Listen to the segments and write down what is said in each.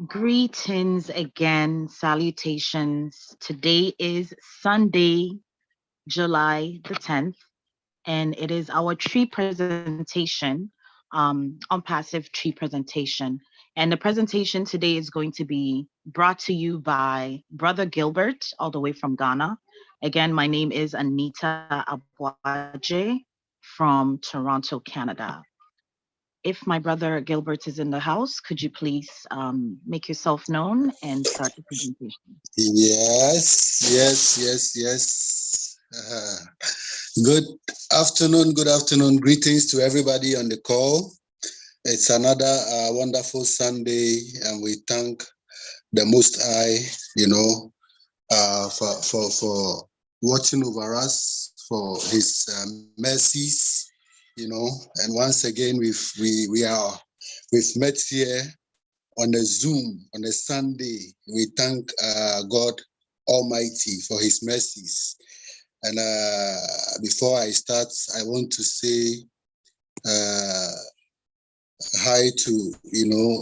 Greetings again, salutations. Today is Sunday, July the 10th, and it is our tree presentation, on passive tree presentation. And the presentation today is going to be brought to you by Brother Gilbert, all the way from Ghana. Again, my name is Anita Abwaje from Toronto, Canada. If my brother Gilbert is in the house, could you please make yourself known and start the presentation? Yes. Good afternoon. Greetings to everybody on the call. It's another wonderful Sunday, and we thank the Most High, for watching over us, for His mercies, And once again, we've met here on a Zoom on a Sunday. We thank God Almighty for His mercies. And before I start, I want to say hi to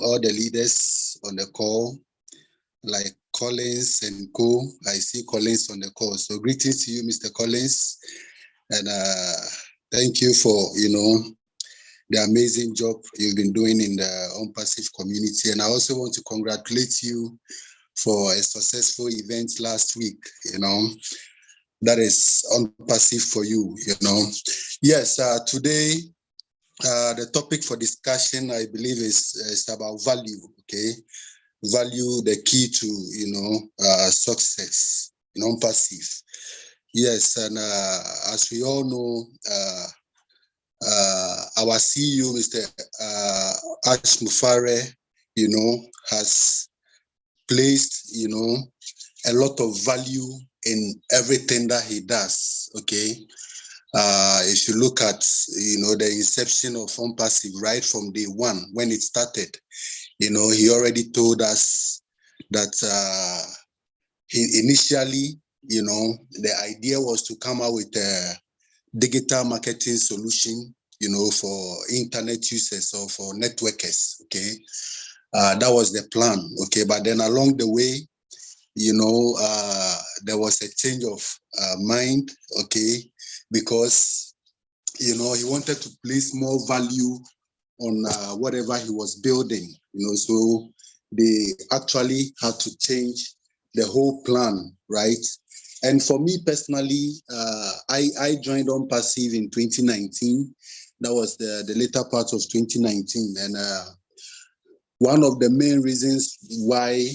all the leaders on the call, like Collins and Co. I see Collins on the call, so greetings to you, Mr. Collins, and thank you for the amazing job you've been doing in the OnPassive community. And I also want to congratulate you for a successful event last week. That is OnPassive for you. Yes. Today, the topic for discussion, I believe, is about value. Okay, value, the key to success in OnPassive. Yes, and as we all know, our CEO, Mr. Ash Mufare, has placed, a lot of value in everything that he does. Okay. If you look at, the inception of OnPassive right from day one, when it started, he already told us that he initially, the idea was to come out with a digital marketing solution, for internet users or for networkers. Okay. That was the plan. Okay. But then along the way, there was a change of mind. Okay. Because, he wanted to place more value on whatever he was building, so they actually had to change the whole plan, right? And for me personally, I joined OnPassive in 2019. That was the later part of 2019. And one of the main reasons why,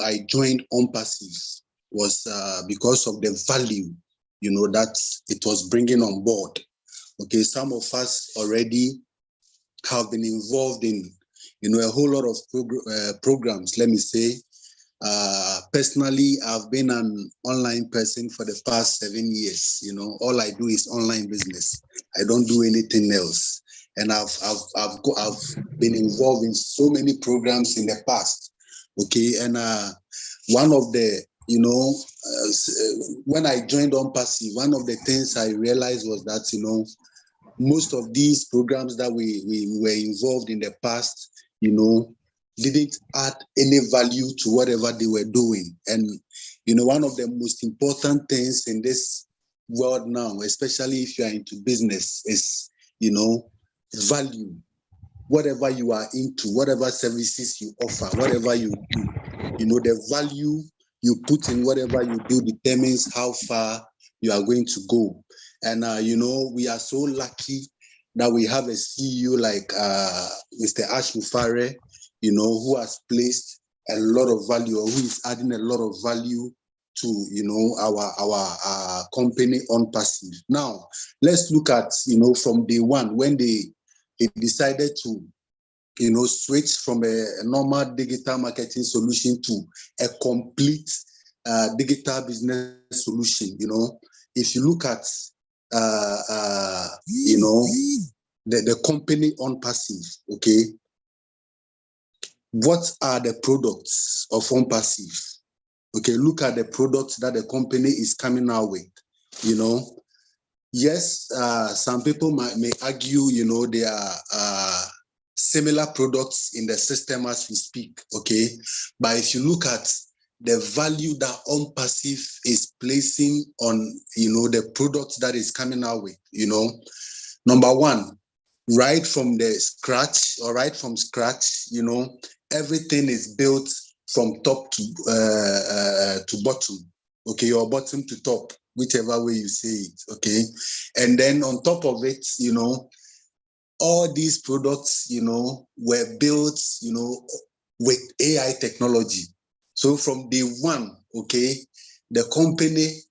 I joined OnPassive was because of the value, that it was bringing on board. Okay, some of us already have been involved in, a whole lot of programs, let me say. Personally, I've been an online person for the past 7 years. All I do is online business. I don't do anything else. And I've been involved in so many programs in the past. Okay, and one of the when I joined OnPassive, one of the things I realized was that most of these programs that we were involved in the past, didn't add any value to whatever they were doing. And, one of the most important things in this world now, especially if you are into business, is, value. Whatever you are into, whatever services you offer, whatever you do, the value you put in whatever you do determines how far you are going to go. And, we are so lucky that we have a CEO like Mr. Ash Mufare, who has placed a lot of value, or who is adding a lot of value to, our company OnPassive. Now, let's look at, from day one, when they decided to, switch from a normal digital marketing solution to a complete digital business solution. If you look at, the company OnPassive, okay, what are the products of OnPassive? Okay, look at the products that the company is coming out with. Yes, some people may argue, they are similar products in the system as we speak, okay? But if you look at the value that OnPassive is placing on, the product that is coming out with, number one, right from scratch, everything is built from top to bottom, okay, or bottom to top, whichever way you say it, okay? And then on top of it, all these products, were built, with AI technology. So from day one, okay, the company,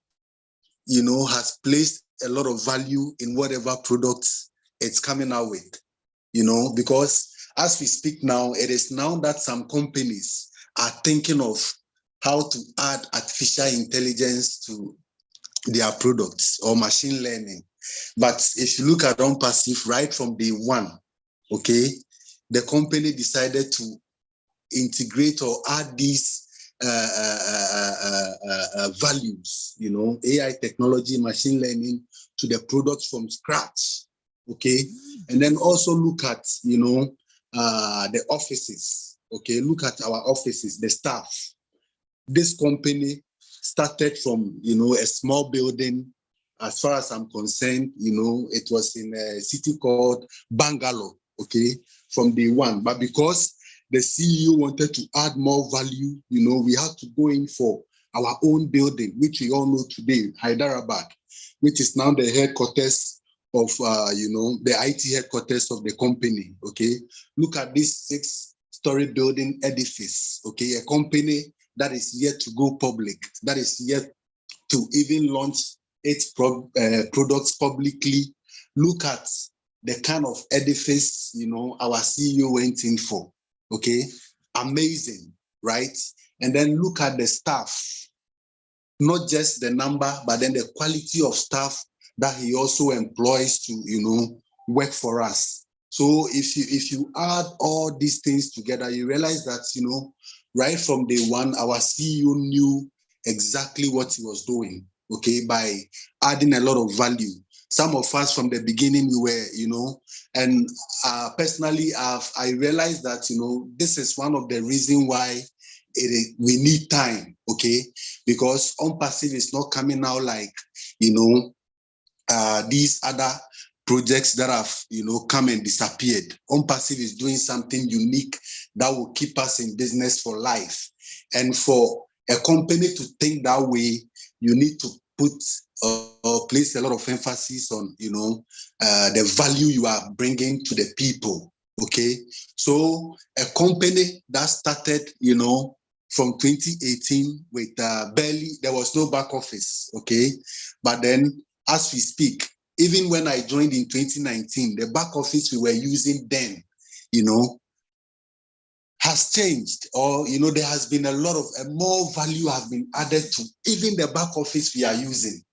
has placed a lot of value in whatever products it's coming out with, because as we speak now, it is now that some companies are thinking of how to add artificial intelligence to their products or machine learning. But if you look at OnPassive right from day one, okay, the company decided to integrate or add these values, AI technology, machine learning to the products from scratch, okay? And then also look at, the offices, okay? Look at our offices, the staff. This company started from, a small building. As far as I'm concerned, it was in a city called Bangalore, okay, from day one. But because the CEO wanted to add more value, we had to go in for our own building, which we all know today, Hyderabad, which is now the headquarters of, the IT headquarters of the company, okay? Look at this 6-story building edifice, okay? A company that is yet to go public, that is yet to even launch its products publicly. Look at the kind of edifice, our CEO went in for, okay? Amazing, right? And then look at the staff, not just the number, but then the quality of staff that he also employs to, work for us. So if you add all these things together, you realize that, right from day one, our CEO knew exactly what he was doing, okay, by adding a lot of value. Some of us from the beginning, we were, and personally, I realized that, this is one of the reasons why we need time, okay, because OnPassive is not coming out like, these other projects that have, come and disappeared. OnPassive is doing something unique that will keep us in business for life. And for a company to think that way, you need to put or place a lot of emphasis on, the value you are bringing to the people, okay? So a company that started, from 2018 with barely, there was no back office, okay? But then as we speak, even when I joined in 2019, the back office we were using then, has changed, or, there has been a lot of more value has been added to even the back office we are using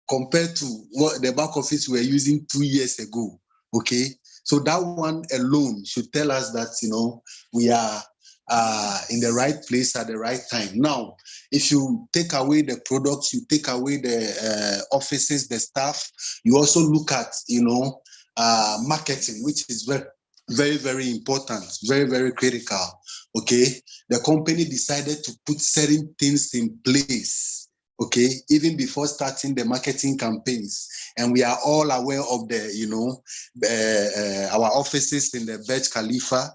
compared to what the back office we were using 2 years ago, okay? So that one alone should tell us that, we are in the right place at the right time. Now, if you take away the products, you take away the offices, the staff, you also look at, marketing, which is very, very, very important, very, very critical, okay? The company decided to put certain things in place, okay, even before starting the marketing campaigns. And we are all aware of the, our offices in the Burj Khalifa,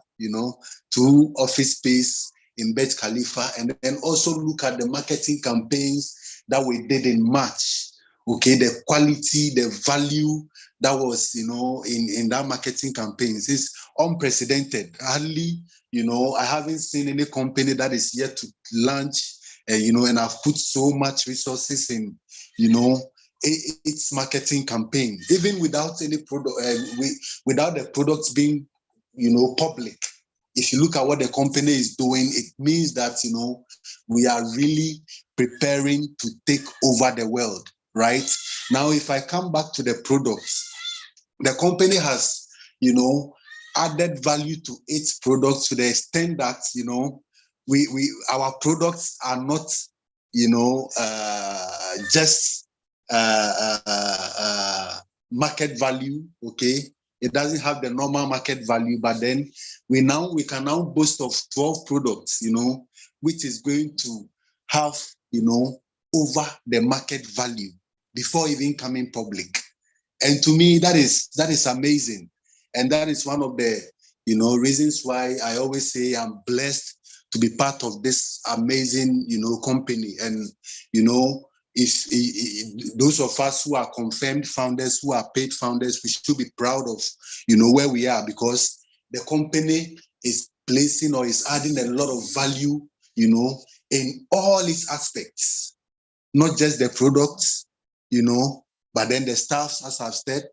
2 office space in Burj Khalifa, and then also look at the marketing campaigns that we did in March. Okay, the quality, the value that was, in that marketing campaigns is unprecedented. Hardly, I haven't seen any company that is yet to launch, and I've put so much resources in, its marketing campaign, even without any product, without the products being, public. If you look at what the company is doing, it means that, we are really preparing to take over the world, right? Now, if I come back to the products, the company has, added value to its products to the extent that, our products are not, just market value, okay? It doesn't have the normal market value, but then we can now boast of 12 products, which is going to have, over the market value before even coming public. And to me, that is amazing. And that is one of the, reasons why I always say I'm blessed to be part of this amazing, company. And, if those of us who are confirmed founders, who are paid founders, we should be proud of, where we are, because the company is placing or is adding a lot of value, in all its aspects, not just the products, but then the staff, as I've said,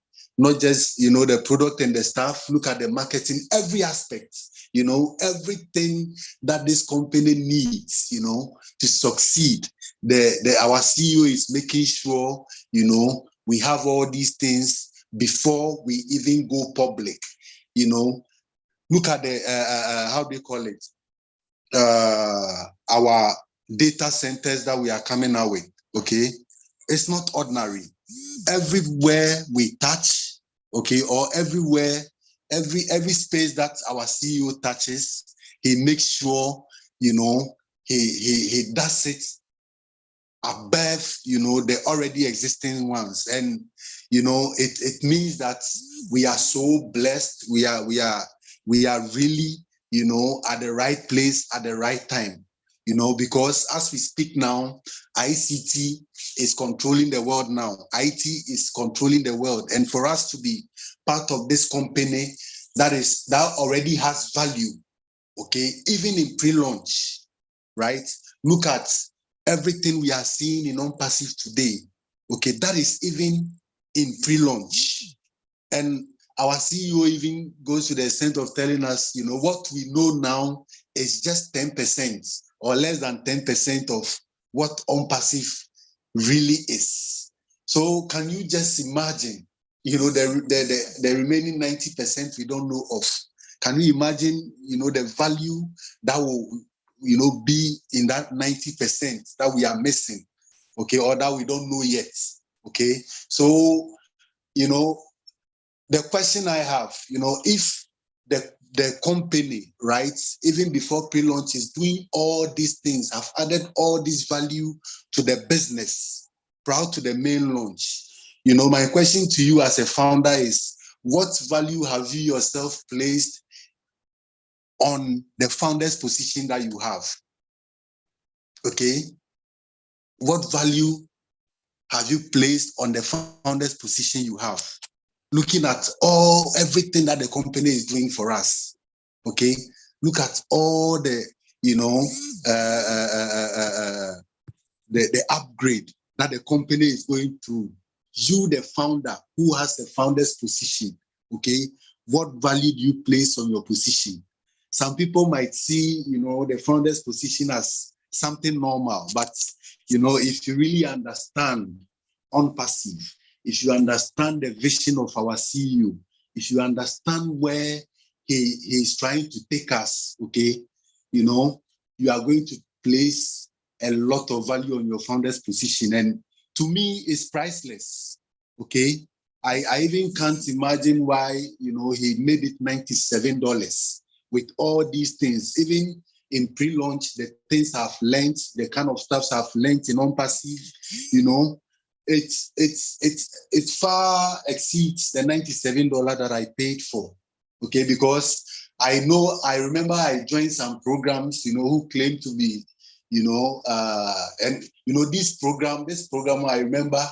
not just, the product and the staff, look at the marketing, every aspect, everything that this company needs, to succeed. Our CEO is making sure, we have all these things before we even go public, Look at the, how do you call it? Our data centers that we are coming out with, okay? It's not ordinary. Everywhere we touch, okay, or everywhere, every space that our CEO touches, he makes sure, he does it above, the already existing ones. And, it means that we are so blessed. We are really, at the right place at the right time, because as we speak now, ICT is controlling the world now. IT is controlling the world. And for us to be part of this company that already has value, okay, even in pre-launch, right? Look at everything we are seeing in OnPassive today, okay, that is even in pre-launch. And our CEO even goes to the extent of telling us, what we know now is just 10% or less than 10% of what OnPassive really is. So can you just imagine, the remaining 90% we don't know of? Can you imagine, the value that will, be in that 90% that we are missing, okay, or that we don't know yet, okay? So, the question I have, if the company, right, even before pre-launch is doing all these things, have added all this value to the business prior to the main launch, my question to you as a founder is, what value have you yourself placed on the founder's position that you have? Okay? What value have you placed on the founder's position you have? Looking at everything that the company is doing for us, okay? Look at all the, the upgrade that the company is going through. You, the founder, who has the founder's position, okay? What value do you place on your position? Some people might see, the founder's position as something normal, but, if you really understand OnPassive, if you understand the vision of our CEO, if you understand where he is trying to take us, okay, you are going to place a lot of value on your founder's position. And to me, it's priceless, okay? I even can't imagine why, he made it $97 with all these things. Even in pre-launch, the things I've learned, the kind of stuff I've learned in OnPassive, it far exceeds the $97 that I paid for, okay? Because I remember I joined some programs, who claim to be, and this program, I remember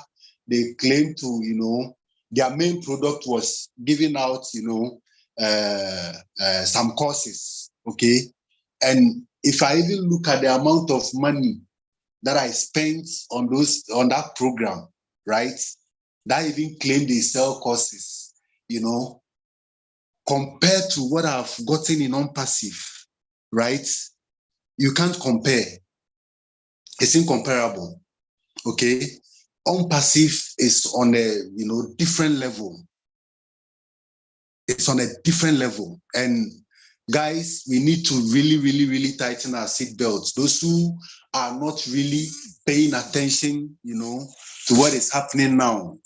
they claim to, their main product was giving out, some courses, okay? And if I even look at the amount of money that I spent on that program, right? That even claim they sell courses, compared to what I've gotten in OnPassive, right? You can't compare. It's incomparable, okay? OnPassive is on a, different level. It's on a different level. And guys, we need to really, really, really tighten our seatbelts. Those who are not really paying attention, to what is happening now,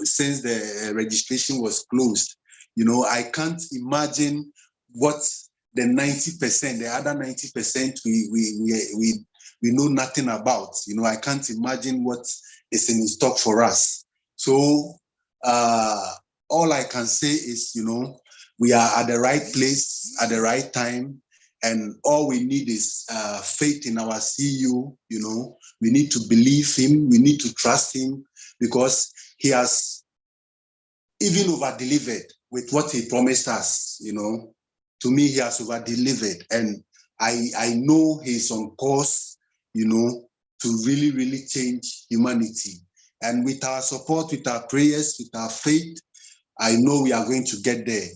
since the registration was closed, You know, I can't imagine what the 90%, the other 90% we know nothing about. You know, I can't imagine what is in stock for us. So all I can say is, you know, we are at the right place at the right time, and all we need is faith in our CEO. You know, we need to believe him, we need to trust him, because he has even over-delivered with what he promised us. You know, to me, he has over-delivered, and I know he's on course, you know, to really, really change humanity. And with our support, with our prayers, with our faith, I know we are going to get there.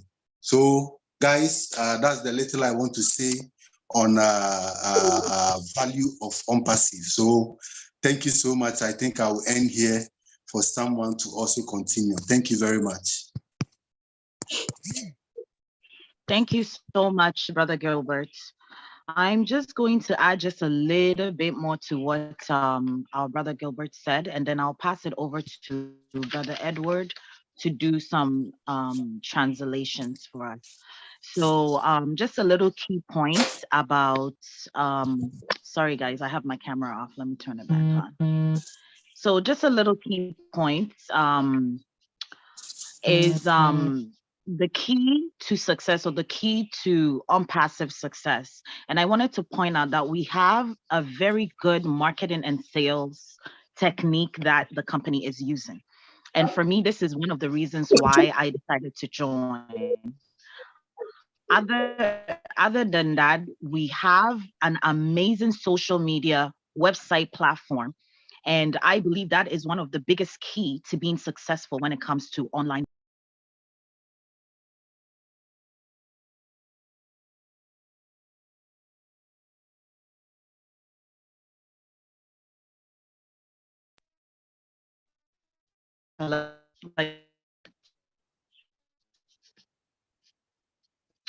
So, guys, that's the little I want to say on value of OnPassive. So, thank you so much. I think I will end here for someone to also continue. Thank you very much. Thank you so much, Brother Gilbert. I'm just going to add just a little bit more to what our Brother Gilbert said, and then I'll pass it over to Brother Edward to do some translations for us. So just a little key points about, sorry guys, I have my camera off. Let me turn it back on. So just a little key points is the key to success, or the key to OnPassive success. And I wanted to point out that we have a very good marketing and sales technique that the company is using. And for me, this is one of the reasons why I decided to join. Other than that, we have an amazing social media website platform. And I believe that is one of the biggest key to being successful when it comes to online.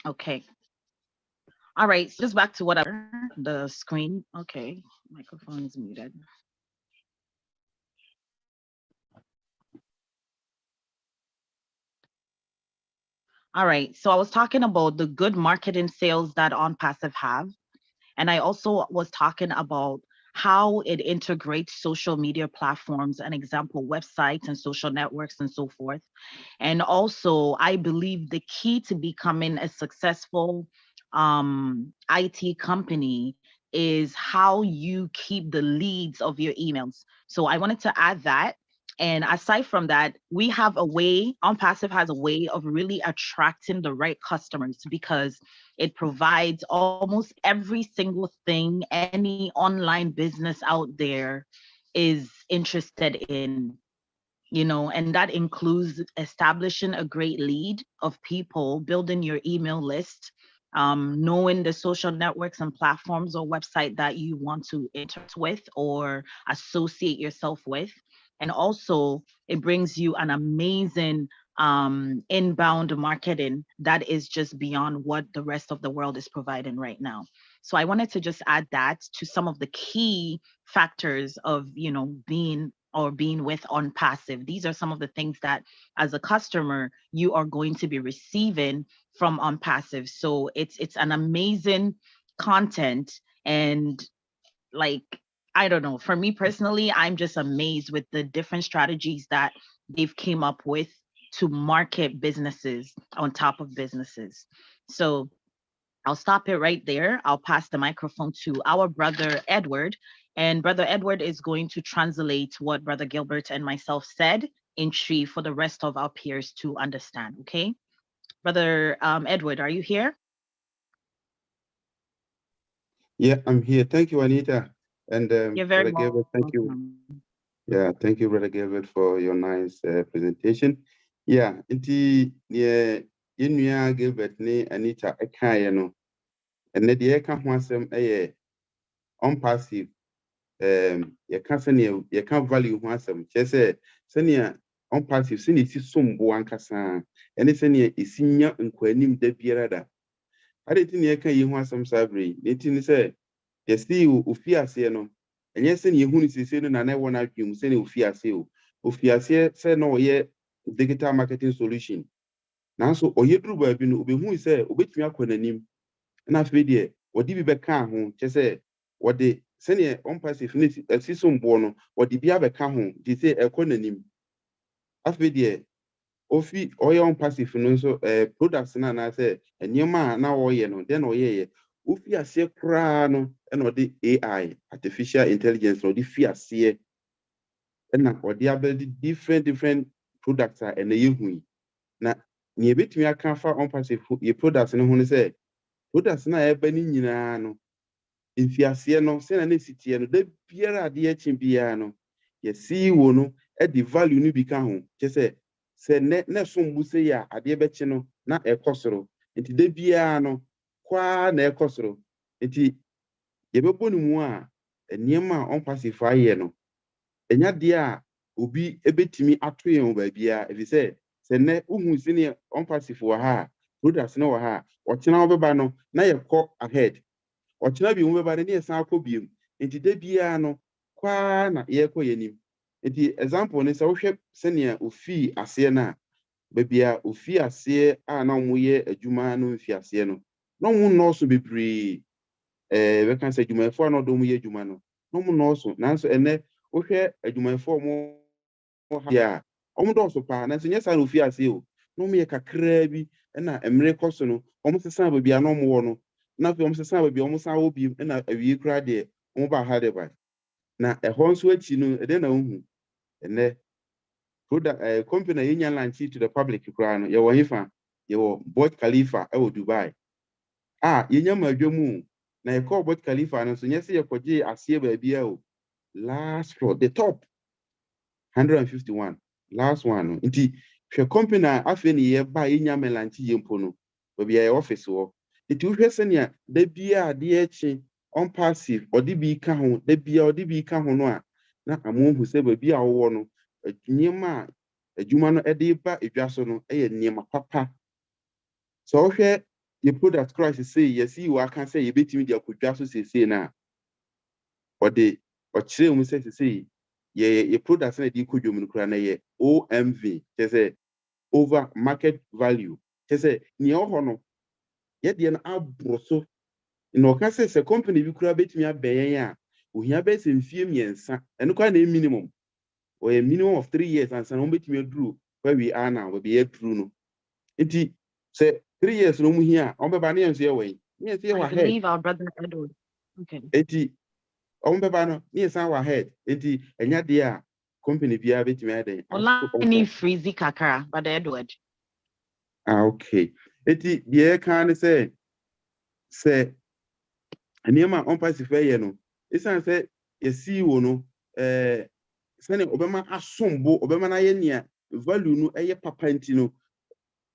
Okay. All right. So just back to what the screen. Okay. Microphone is muted. All right. So I was talking about the good marketing sales that OnPassive have. And I also was talking about how it integrates social media platforms, an example, websites and social networks and so forth. And also, I believe the key to becoming a successful IT company is how you keep the leads of your emails. So I wanted to add that. And aside from that, we have a way, OnPassive has a way of really attracting the right customers, because it provides almost every single thing any online business out there is interested in, you know, and that includes establishing a great lead of people, building your email list, knowing the social networks and platforms or website that you want to interact with or associate yourself with. And also, it brings you an amazing inbound marketing that is just beyond what the rest of the world is providing right now. So I wanted to just add that to some of the key factors of, you know, being with OnPassive. These are some of the things that as a customer you are going to be receiving from OnPassive. So it's an amazing content, and like, I don't know, for me personally, I'm just amazed with the different strategies that they've came up with to market businesses on top of businesses. So I'll stop it right there. I'll pass the microphone to our brother Edward, and Brother Edward is going to translate what Brother Gilbert and myself said in Tree for the rest of our peers to understand. Okay, Brother Edward, are you here? Yeah, I'm here. Thank you, Anita. And You're very Brother Gilbert, thank you. welcome. Yeah, thank you, Brother Gilbert, for your nice presentation. Yeah, inti yeah, Gilbert ni Anita ekaya no. And the eka ho asem OnPassive. You can't value ho asem. Che senia OnPassive seni si sombo ankasa. Ene senia isinya nkwanim da biara da. Ade tin ye kan yi ho asem sabre. Netin say the see ufiase no. And yes, you who is saying and I want to dream, saying ufiase, ufiase, say no, yeah, digital marketing solution. nanso oyeduru baabi no obehu sɛ obetumi akɔ n'anim na afei deɛ wɔde bi bɛka ho kyɛ sɛ wɔde sɛnea OnPassive ne asi so mboɔ no wɔde bi abɛka ho de sɛ ɛkɔ n'anim afei deɛ ofi ɔyɛ OnPassive no nso products na anaasɛ nneɛma a na wɔyɛ no deɛ na ɔyɛyɛ ofi aseɛ koraa no ɛna ɔde AI artificial intelligence na ɔde fi aseɛ ɛna ɔde abɛde different products a ɛna yɛhu yi na nea ebetumi aka fa OnPassive yɛ products no ho ne sɛ products na ɛba ne nyinaa no mfiaseɛ no sɛnea ne si teɛ no da biara adeɛ akyi biara no yɛ CEO no ɛde value no bi ka ho kyɛ sɛ ne som bu sɛ yɛ adeɛ bɛkye no na ɛkɔ soro nti da biara no kwaa na ɛkɔ soro nti yɛbɛbɔ ne mu a nneɛma a OnPassive ayɛ no ɛnya deɛ a obi ebetumi ato yɛn baabiara efisɛ sɛ nnɛ uhu sɛnea OnPassive wɔ ha a products no wɔ ha a ɔkyena wɔbɛba no na yɛkɔ ahead ɔkyena bi mu bɛba no ne yɛsan akɔ biem nti da biara no kwaa na yɛkɔ yɛn anim nti example ne sɛ wohwɛ sɛnea ofii aseɛ no a baabi a ofii aseɛ a na wɔyɛ adwuma no mfiaseɛ no na wɔn nnɔɔso bebree bɛka sɛ adwumayɛfoɔ a na ɔdɔ wɔn yɛ adwuma no na wɔn nnɔɔso nanso ɛnnɛ wohwɛ adwumayɛfoɔ a wɔn ha a wɔn dɔɔso paa nanso nyɛ saa na ofii aseɛ o na wɔn yɛ kakraa bi ɛna mmerɛ kɔ so no wɔn sesa baabi a na wɔn wɔ no na afei wɔn sesa baabi a wɔn san wɔ bi ɛna awie koraa deɛ wɔn ba ha de ba na ɛhɔ nso akyi no ɛdɛ na wɔn hu ɛnɛ product company a yɛnya launch to the public koraa no yɛwɔ hefa yɛwɔ Burj Khalifa ɛwɔ Dubai a yɛnya ma adwa mu na yɛkɔ Burj Khalifa no nso nyɛ sɛ yɛkɔgye aseɛ baabi a o last floor the top 151 last one no nti hwɛ company a afei ne yɛba yɛnya ma launch yɛ mpo no baabi a yɛ office wɔ nti wohwɛ sɛnea da biara adeɛ akyi OnPassive ɔde bi ka ho da biara ɔde bi ka ho no a na amohu sɛ baabi a wɔwɔ no nneɛma a adwuma no ɛde ba edwa so no ɛyɛ nneɛma papa sɛ wohwɛ yɛ product crisis sei yɛsi wɔ aka sɛ yɛbɛtumi de akɔdwa so seesei no a ɔkyerɛ mu sɛ seesei yɛ product na ɛde kɔ dwom no koraa na yɛ OMV kyɛ sɛ over market value kyɛ sɛ nea ɔhɔ no yɛdeɛ no aboro so na ɔka sɛ company bi koraa bɛtumi abɛn yɛn a ohia bɛyɛ sɛ mfie mmiɛnsa ɛno koraa na ɛyɛ minimum ɔyɛ minimum of 3 years ansa na wɔn bɛtumi aduru where we are now baabi yɛaduru no nti sɛ 3 years na wɔn hia a wɔn bɛba ne yɛn nso yɛwɔ yi ne yɛn nso yɛwɔ ahead. I believe our brother Edward. Okay. Nti wɔn bɛba no ne yɛn san wɔ ahead nti ɛnya deɛ a company biara bɛtumi ayɛ dɛn. Online freezy kakra brother Edward. Okay. Nti deɛ ɛka ne sɛ nneɛma a OnPassive yɛ no esan sɛ yɛsi wɔ no sɛnea ɔbɛma asombo ɔbɛma no ayɛ nea value no ɛyɛ papa nti no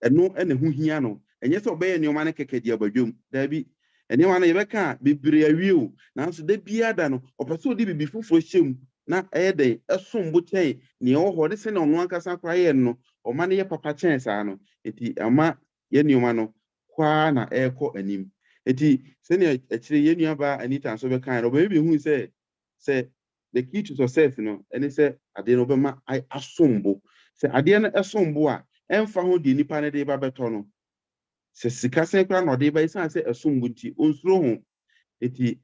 ɛno ɛna ho hia no ɛnyɛ sɛ ɔbɛyɛ nneɛma no kɛkɛ de abadwom daabi nneɛma no yɛbɛka a bebree awie o nanso da biara da no ɔpɛ sɛ ɔde biribi foforɔ hyɛ mu na ɛyɛ dɛn ɛsombo kyɛn nea ɔwɔ hɔ de sɛnea ɔno ankasa koraa yɛ no ɔma no yɛ papa kyɛn saa no nti ama yɛ nneɛma no kwaa na ɛrekɔ anim nti sɛnea akyire yɛ nuaba Anita nso bɛka no ɔbɛyɛ bi hu sɛ the key to success no ɛne sɛ adeɛ no ɔbɛma asombo sɛ adeɛ no ɛsombo a ɛmfa ho deɛ nipa no de ba bɛtɔ no sɛ sika sɛn koraa na ɔde ba esan sɛ ɛsombo nti onsuro ho nti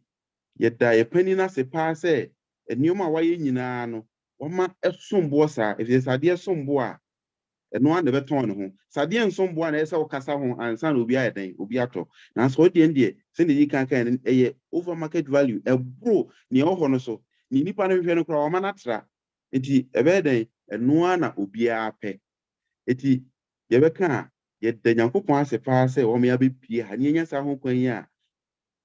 yɛda yɛpani no ase paa sɛ nneɛma a wayɛ nyinaa no wɔma ɛsombo saa efisɛ sɛ adeɛ sombo a ɛno a na ɛbɛtɔn ne ho sɛ adeɛ nsombo a na ɛsɛ ɔkasa ho ansa na obi ayɛ dɛn obi atɔ nanso ɔdeɛ deɛ sɛnea yi kan no ɛyɛ over market value ɛboro nea ɔwɔ hɔ no so ne nipa no hwehwɛ no koraa ɔma no atra nti ɛbɛyɛ dɛn ɛnoa na obiara pɛ nti yɛbɛka a yɛda Nyankopɔn ase paa sɛ wɔn yɛabɛpie ha ne yɛnya saa ho kwan yi a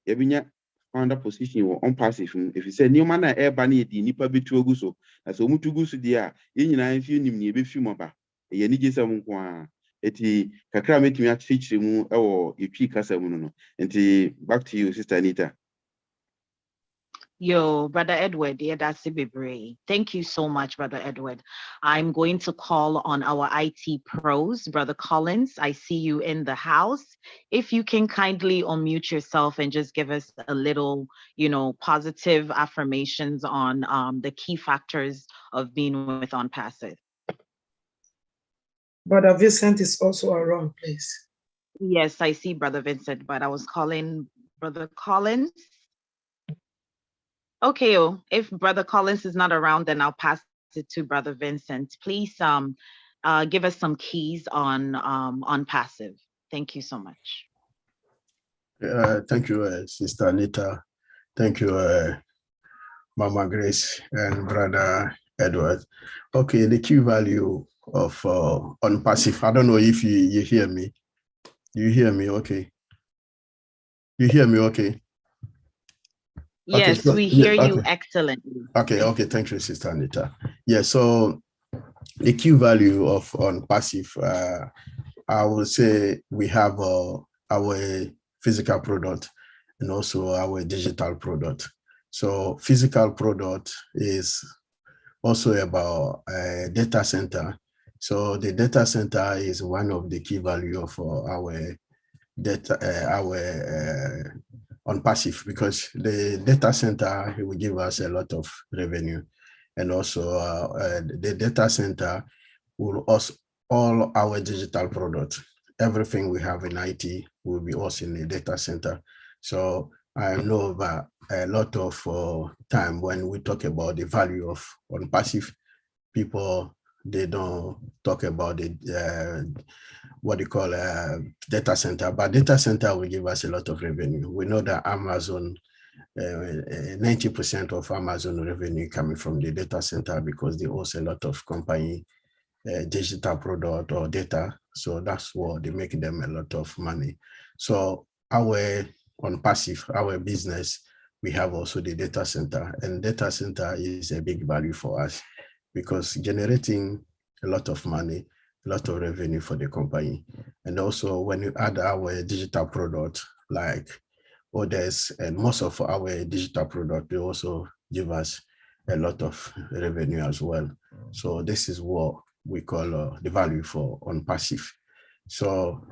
yɛbɛnya founder position wɔ OnPassive mu efisɛ nneɛma no a ɛreba no yɛde nipa bɛtu agu so na sɛ wɔn tu gu so deɛ a yɛn nyinaa mfi nim ne yɛbɛfi mu aba ɛyɛ anigye sɛ mu nko ara nti kakra a mɛtumi akyerɛkyerɛ mu ɛwɔ yɛtwi kasa mu no nti back to you Sister Anita. Yo, Brother Edward, yeah, that's it. Thank you so much, Brother Edward. I'm going to call on our IT pros, Brother Collins. I see you in the house. If you can kindly unmute yourself and just give us a little, positive affirmations on the key factors of being with OnPassive. Brother Vincent is also around, please. Yes, I see Brother Vincent, but I was calling Brother Collins. Okay, oh, if Brother Collins is not around, then I'll pass it to Brother Vincent. Please give us some keys on passive. Thank you so much. Thank you, Sister Anita. Thank you, Mama Grace and Brother Edward. Okay, the key value of OnPassive. I don't know if you hear me. You hear me okay? You hear me okay? Yes, okay, so, we hear you okay. excellently. Okay, thank you, Sister Anita. Yeah, so the key value of OnPassive, I would say we have our physical product and also our digital product. So physical product is also about a data center. So the data center is one of the key value of our data, OnPassive, because the data center will give us a lot of revenue, and also the data center will also all our digital products. Everything we have in IT will be also in the data center. So I know that a lot of time when we talk about the value of OnPassive, people, they don't talk about the what you call a data center, but data center will give us a lot of revenue. We know that Amazon, 90% of Amazon revenue coming from the data center because they also a lot of company digital product or data. So that's what they make them a lot of money. So our OnPassive, our business, we have also the data center, and data center is a big value for us because generating a lot of money, a lot of revenue for the company. And also when you add our digital product like others, and most of our digital product, they also give us a lot of revenue as well. So this is what we call the value for OnPassive. So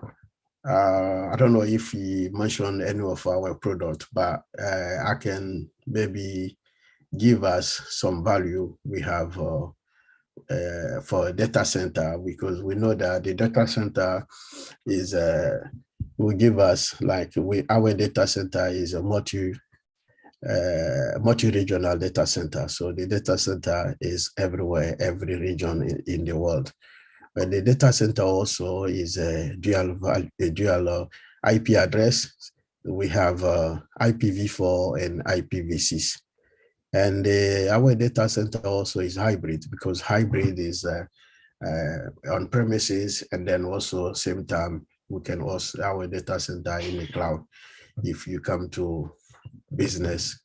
I don't know if he mentioned any of our product, but I can maybe give us some value we have for a data center, because we know that the data center is will give us, like, our data center is a multi-regional data center. So the data center is everywhere, every region in the world. But the data center also is a dual IP address. We have IPv4 and IPv6. And our data center also is hybrid, because hybrid is on premises, and then also same time we can host our data center in the cloud if you come to business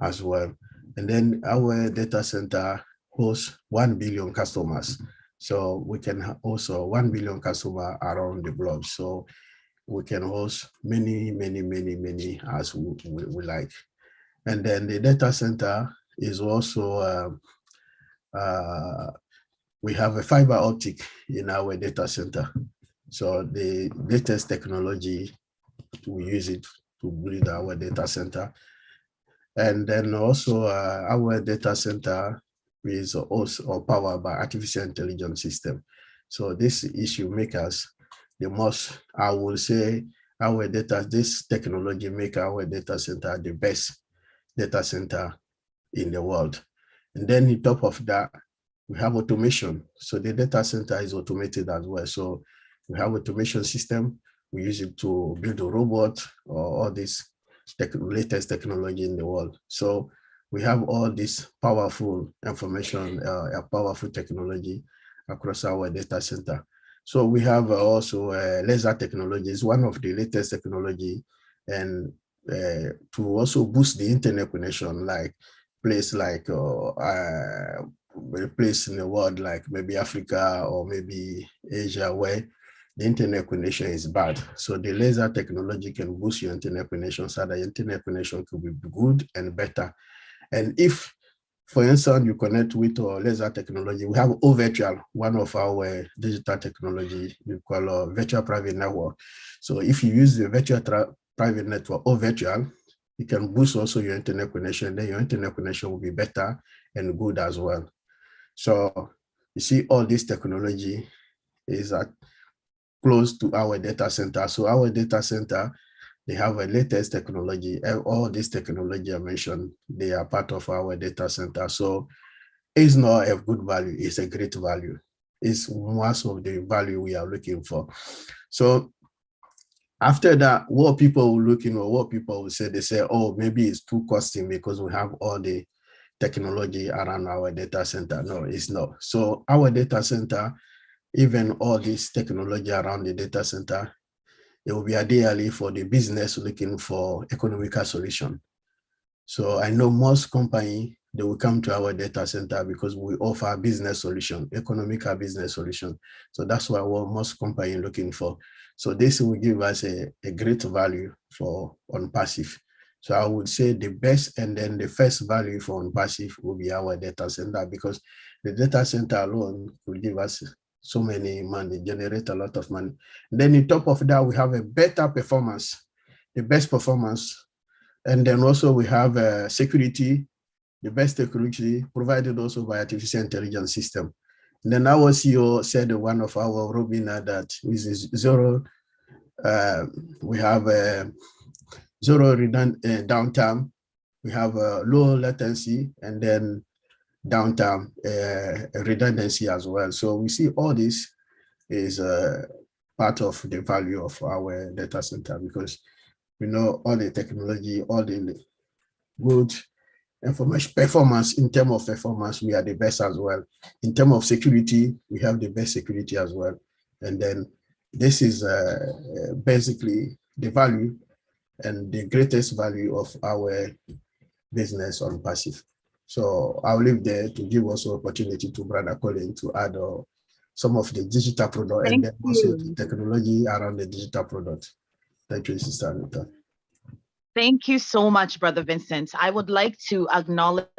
as well. And then our data center hosts 1 billion customers. So we can also 1 billion customers around the globe. So we can host many as we like. And then the data center is also, we have a fiber optic in our data center. So the latest technology, we use it to build our data center. And then also our data center is also powered by artificial intelligence system. So this issue make us the most, I will say, this technology make our data center the best data center in the world. And then on top of that, we have automation. So the data center is automated as well. So we have automation system. We use it to build a robot or all this latest technology in the world. So we have all this powerful information, powerful technology across our data center. So we have also laser technology is one of the latest technology, and to also boost the internet connection, like place like a place in the world like maybe Africa or maybe Asia, where the internet connection is bad. So the laser technology can boost your internet connection so that internet connection could be good and better. And if, for instance, you connect with laser technology, we have OVirtual, one of our digital technology we call virtual private network. So if you use the virtual private network or virtual, you can boost also your internet connection, then your internet connection will be better and good as well. So you see all this technology is close to our data center. So our data center, they have a latest technology. All this technology I mentioned, they are part of our data center. So it's not a good value, it's a great value. It's most of the value we are looking for. So after that, what people will look, what people will say, they say, oh, maybe it's too costing because we have all the technology around our data center. No, it's not. So our data center, even all this technology around the data center, it will be ideally for the business looking for economical solution. So I know most companies, they will come to our data center because we offer business solution, economical business solution. So that's what most companies looking for. So this will give us a great value for OnPassive. So I would say the best and then the first value for OnPassive will be our data center, because the data center alone will give us so many money, generate a lot of money. Then on top of that, we have a better performance, the best performance. And then also we have security, the best security provided also by artificial intelligence system. And then our CEO said one of our webinar that with zero, we have zero downtime, we have low latency, and then downtime redundancy as well. So we see all this is part of the value of our data center, because we know all the technology, all the good information performance. In terms of performance, we are the best as well. In terms of security, we have the best security as well. And then this is basically the value and the greatest value of our business OnPassive. So I'll leave there to give also opportunity to Brother Colin to add some of the digital product and then also the technology around the digital product. Thank you, Sister Anita. Thank you so much, Brother Vincent. I would like to acknowledge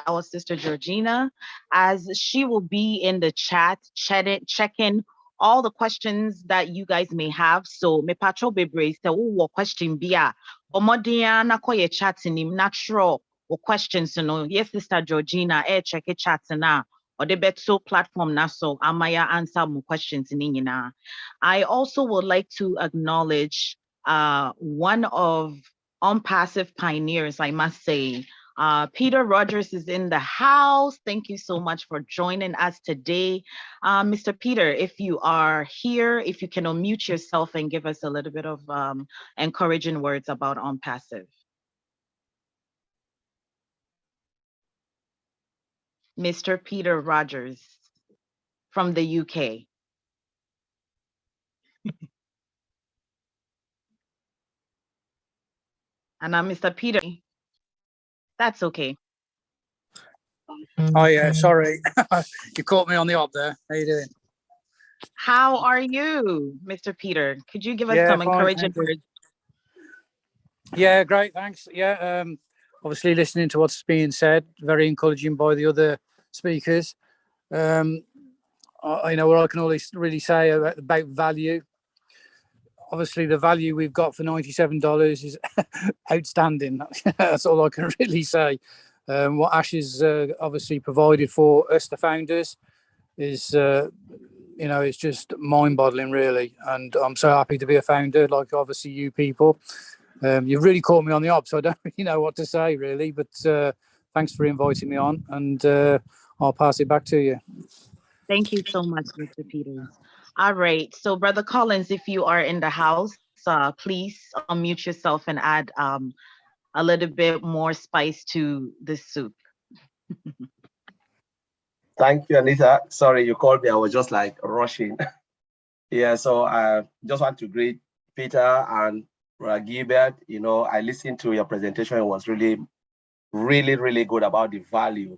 our sister Georgina, as she will be in the chat, checking all the questions that you guys may have. So me patro bebre say wo question bia omodia na koye chat ni natural or questions no. Yes, Sister Georgina, check a chat na or the beto platform na, so amaya answer more questions ni na. I also would like to acknowledge one of OnPassive pioneers, I must say. Peter Rogers is in the house. Thank you so much for joining us today. Mr. Peter, if you are here, if you can unmute yourself and give us a little bit of encouraging words about OnPassive. Mr. Peter Rogers from the UK. And Mr. Peter, that's okay. Oh yeah, sorry. You caught me on the op there. How you doing? How are you, Mr. Peter? Could you give us some encouraging words? Yeah, great, thanks. Yeah, obviously listening to what's being said, very encouraging by the other speakers. You know what I can always really say about value. Obviously, the value we've got for $97 is outstanding. That's all I can really say. What Ash has obviously provided for us, the founders, is, you know, it's just mind-boggling, really. And I'm so happy to be a founder, like obviously you people. You've really caught me on the op, so I don't really know what to say, really. But thanks for inviting me on, and I'll pass it back to you. Thank you so much, Mr. Peters. All right. So, Brother Collins, if you are in the house, please unmute yourself and add a little bit more spice to this soup. Thank you, Anita. Sorry, you called me. I was just like rushing. Yeah, so I just want to greet Peter and Gilbert. You know, I listened to your presentation. It was really, really, really good about the value.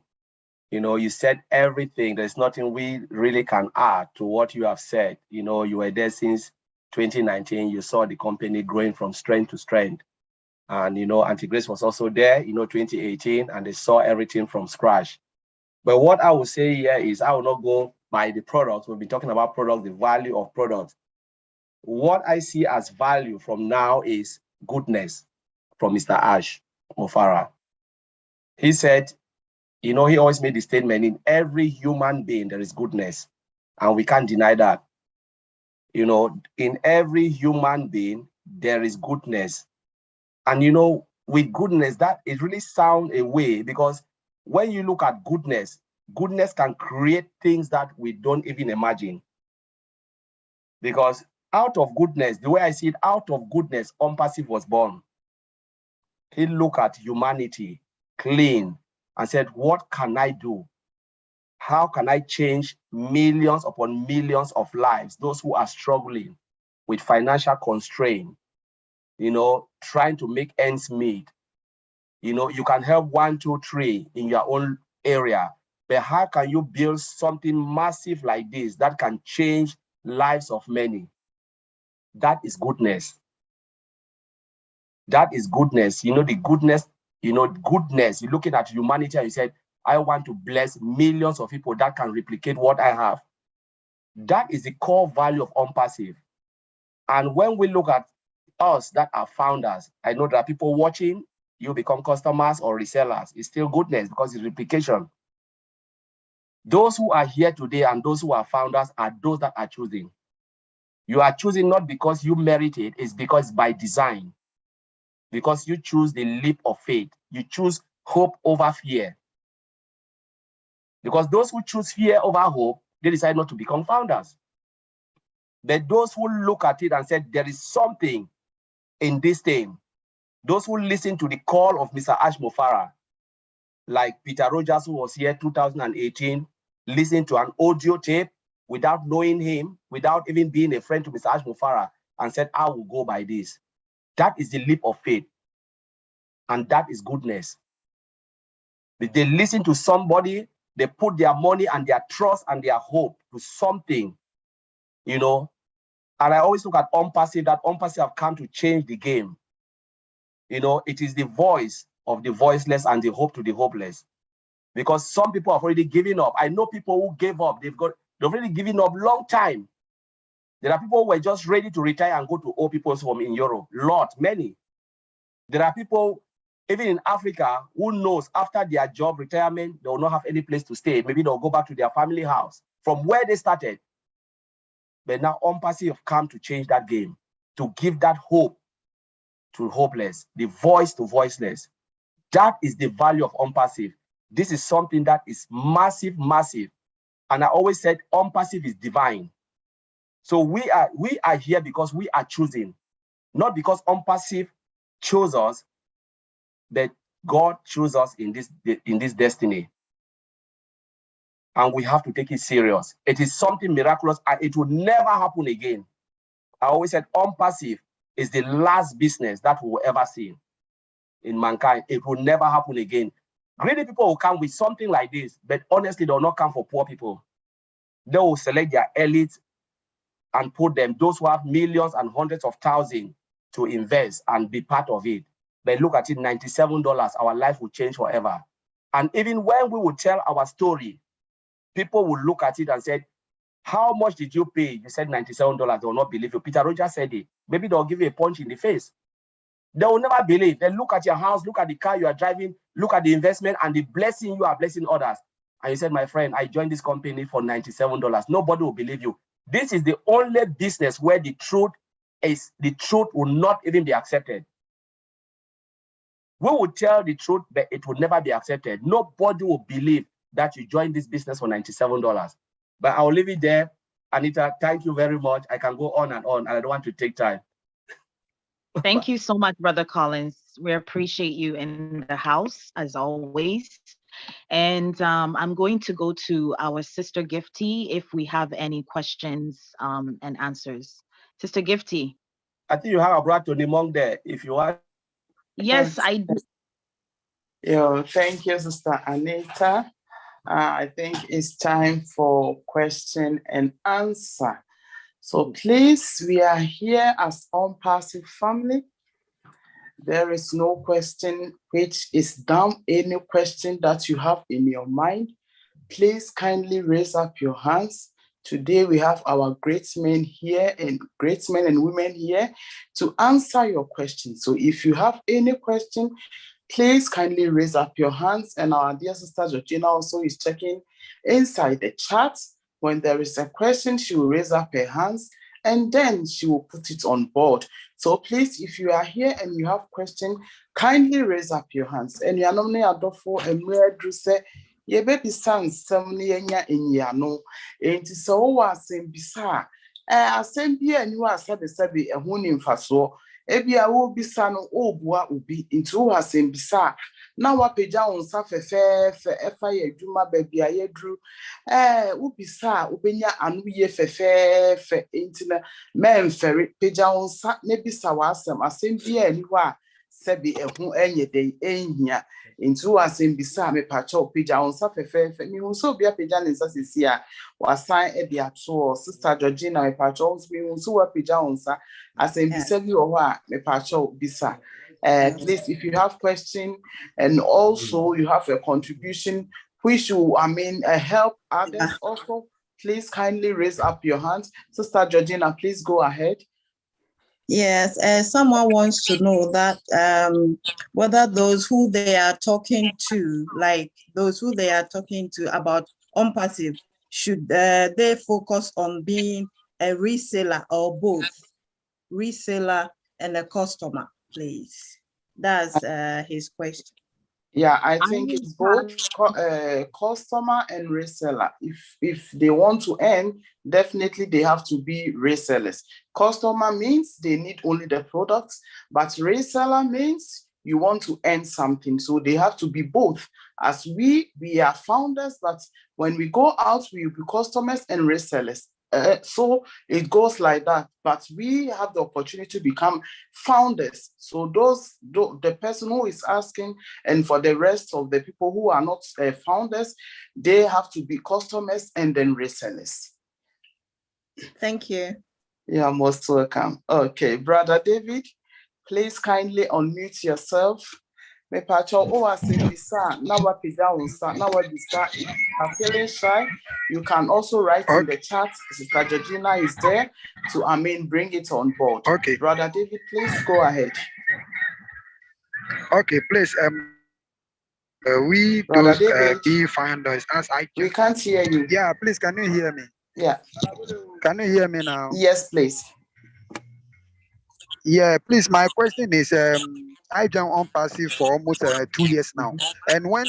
You know, you said everything. There's nothing we really can add to what you have said. You know, you were there since 2019. You saw the company growing from strength to strength. And, you know, Auntie Grace was also there, you know, 2018, and they saw everything from scratch. But what I would say here is I will not go by the product. We've been talking about product, the value of product. What I see as value from now is goodness from Mr. Ash Mofara. He said, you know, he always made the statement, in every human being, there is goodness. And we can't deny that. You know, in every human being, there is goodness. And you know, with goodness, that it really sounds a way, because when you look at goodness, goodness can create things that we don't even imagine. Because out of goodness, the way I see it, out of goodness, OnPassive was born. He looked at humanity clean and said, what can I do? How can I change millions upon millions of lives, those who are struggling with financial constraint, you know, trying to make ends meet? You know, you can help 1, 2, 3 in your own area, but how can you build something massive like this that can change lives of many? That is goodness. That is goodness. You know, the goodness, you know, goodness, you're looking at humanity and you said, I want to bless millions of people that can replicate what I have. That is the core value of OnPassive. And when we look at us that are founders, I know there are people watching, you become customers or resellers. It's still goodness because it's replication. Those who are here today and those who are founders are those that are choosing. You are choosing not because you merit it, it's because by design. Because you choose the leap of faith. You choose hope over fear. Because those who choose fear over hope, they decide not to become founders. But those who look at it and said, there is something in this thing, those who listen to the call of Mr. Ashmofara, like Peter Rogers, who was here 2018, listening to an audio tape without knowing him, without even being a friend to Mr. Ashmofara, and said, I will go by this. That is the leap of faith. And that is goodness. They listen to somebody, they put their money and their trust and their hope to something, you know. And I always look at OnPassive, that OnPassive have come to change the game. You know, it is the voice of the voiceless and the hope to the hopeless. Because some people have already given up. I know people who gave up, they've already given up long time. There are people who were just ready to retire and go to old people's home in Europe. Many. There are people, even in Africa, who knows after their job retirement, they will not have any place to stay. Maybe they'll go back to their family house from where they started. But now OnPassive have come to change that game, to give that hope to hopeless, the voice to voiceless. That is the value of OnPassive. This is something that is massive, massive. And I always said OnPassive is divine. So we are here because we are choosing, not because OnPassive chose us, but God chose us in this destiny. And we have to take it serious. It is something miraculous and it will never happen again. I always said OnPassive is the last business that we will ever see in mankind. It will never happen again. Greedy people will come with something like this, but honestly, they will not come for poor people. They will select their elites and put them, those who have millions and hundreds of thousands to invest and be part of it. But look at it, $97, our life will change forever. And even when we will tell our story, people will look at it and say, how much did you pay? You said $97, they will not believe you. Peter Rogers said it. Maybe they'll give you a punch in the face. They will never believe. They look at your house, look at the car you are driving, look at the investment and the blessing you are blessing others. And you said, my friend, I joined this company for $97. Nobody will believe you. This is the only business where the truth will not even be accepted. We will tell the truth, but it will never be accepted. Nobody will believe that you joined this business for $97. But I'll leave it there. Anita, thank you very much. I can go on, and I don't want to take time. Thank you so much, Brother Collins. We appreciate you in the house, as always. And I'm going to go to our Sister Gifty if we have any questions and answers. Sister Gifty. I think you have a brother Tony Monk there, if you want. Yes, I do. Yo, thank you, Sister Anita. I think it's time for question and answer. So please, we are here as OnPassive family. There is no question which is dumb. Any question that you have in your mind, please kindly raise up your hands. Today we have our great men here and great men and women here to answer your questions. So if you have any question, please kindly raise up your hands. And our dear sister Georgina also is checking inside the chat. When there is a question, she will raise up her hands and then she will put it on board. So please, if you are here and you have questions, kindly raise up your hands. And you are not adofo and where do say ye baby sans some near in yano. Ain't so was same bisa. Assembly and you are said the sabi a honing faso. Ebi a will be son or boa ubi into her same bisa. Now what peja on suffer fair fire juma baby I drew. Ubi sa ubenya anu ye fe intina men ferry peja on sa nebi sawasam assembly anywhere. Sebi ehu enye day enya into asem bisa me pacho peja on sa fe me so be a peja nsa sisia was sign e dia to sister Georgina me pacho me so wa peja on sa asem bisa bi o wa me pacho bisa. Please, if you have question and also you have a contribution which you help others also, please kindly raise up your hands. Sister Georgina, please go ahead. Yes, someone wants to know that whether those who they are talking to, like those who they are talking to about OnPassive, should they focus on being a reseller or both, reseller and a customer, please? That's his question. Yeah, I think it's both customer and reseller. If they want to earn, definitely they have to be resellers. Customer means they need only the products, but reseller means you want to earn something. So they have to be both. As we are founders, but when we go out, we will be customers and resellers. So it goes like that, but we have the opportunity to become founders. So the person who is asking, and for the rest of the people who are not founders, they have to be customers and then resellers. Thank you. You are most welcome. Okay, Brother David, please kindly unmute yourself. Me pacho o asembisa na wapija unsa na wabisa. If you are feeling shy, you can also write in the chat. Sister Georgina is there to bring it on board. Okay. Brother David, please go ahead. Okay, please. We Brother those David, be founders as I. We can't hear you. Yeah, please. Can you hear me? Yeah. Can you hear me now? Yes, please. Yeah, please. My question is, I joined OnPassive for almost 2 years now, and when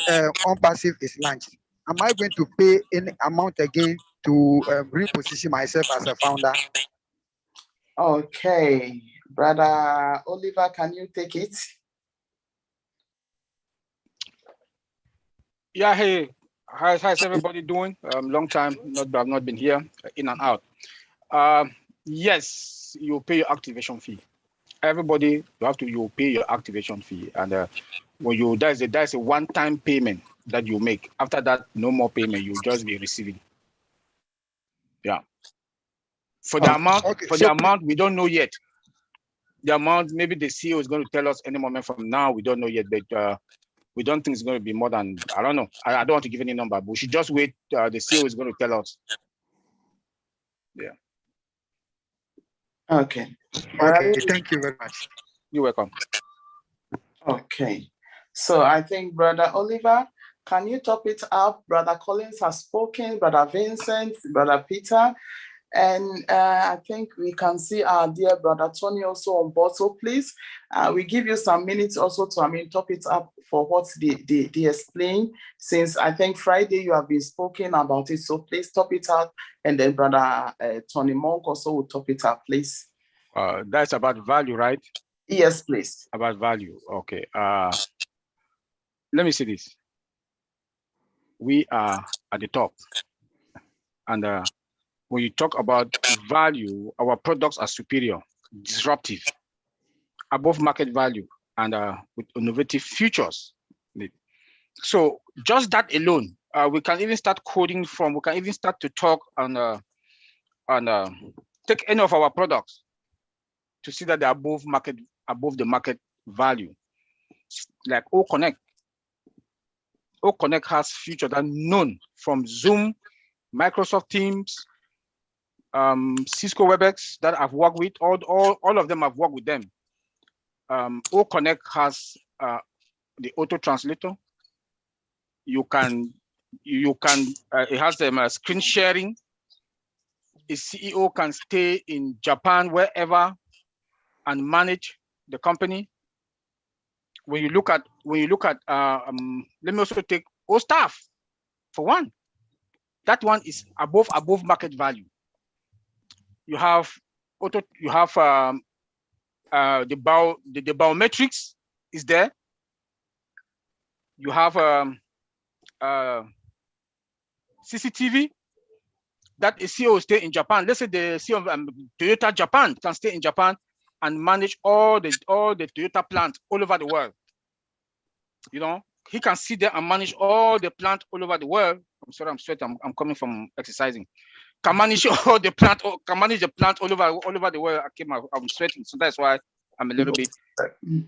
OnPassive is launched, am I going to pay any amount again to reposition myself as a founder? Okay, Brother Oliver, can you take it? Yeah, hey, how's everybody doing? Long time, I've not been here, in and out. Yes, you pay your activation fee. Everybody, you pay your activation fee, and when that's a one-time payment that you make. After that, no more payment. You just be receiving. Yeah. For the amount, the amount, we don't know yet. The amount, maybe the CEO is going to tell us any moment from now. We don't know yet, but we don't think it's going to be more than, I don't know. I don't want to give any number, but we should just wait. The CEO is going to tell us. Yeah. Okay. Okay, thank you very much. You're welcome. Okay. So I think Brother Oliver, can you top it up? Brother Collins has spoken, Brother Vincent, Brother Peter, and I think we can see our dear Brother Tony also on board. So please, we give you some minutes also to, top it up for what they explain, since I think Friday you have been spoken about it. So please top it up, and then Brother Tony Monk also will top it up, please. That's about value, right? Yes, please. About value. Okay. Let me see this. We are at the top, and when you talk about value, our products are superior, disruptive, above market value, and with innovative features. So just that alone, we can even start coding from. We can even start to talk and take any of our products to see that they're above the market value. Like OConnect. OConnect has features that are known from Zoom, Microsoft Teams, Cisco WebEx that I've worked with. All of them I've worked with them. OConnect has the auto translator. It has screen sharing. a CEO can stay in Japan, wherever, and manage the company. When you look at, let me also take OStaff for one. That one is above market value. You have the biometrics is there. You have CCTV. That a CEO stay in Japan. Let's say the CEO of Toyota Japan can stay in Japan and manage all the Toyota plants all over the world. You know, he can sit there and manage all the plants all over the world. I'm sorry, I'm sweating. I'm coming from exercising. Can manage all the plant. Can manage the plant all over the world. I'm sweating, so that's why I'm a little bit.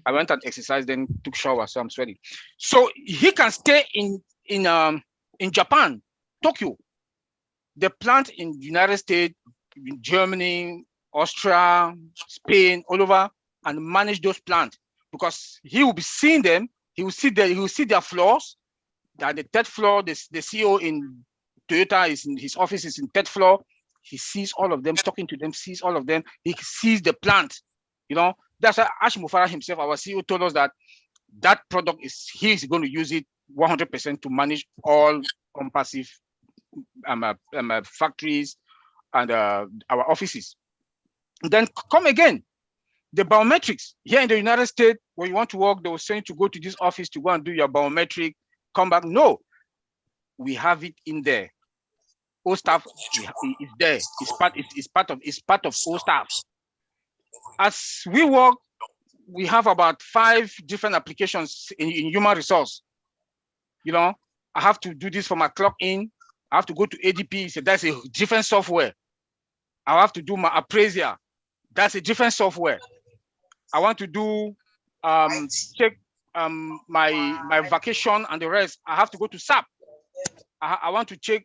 I went and exercised, then took shower, so I'm sweating. So he can stay in Japan, Tokyo. The plant in the United States, in Germany, Austria, Spain, all over, and manage those plants, because he will be seeing them. He will see their floors. That the third floor, the CEO in Toyota is in his office is in third floor. He sees all of them, talking to them, sees all of them. He sees the plant. You know, that's why Ash Mufara himself, our CEO, told us that product he is going to use it 100% to manage all OnPassive factories and our offices. And then come again, the biometrics here in the United States. When you want to work, they will send you to go to this office to go and do your biometric. Come back. No, we have it in there. OStaff is there. It's part of OStaff. As we work, we have about 5 different applications in human resource. You know, I have to do this for my clock in. I have to go to ADP. So that's a different software. I have to do my appraisal. That's a different software. I want to do check my vacation and the rest. I have to go to SAP. I want to check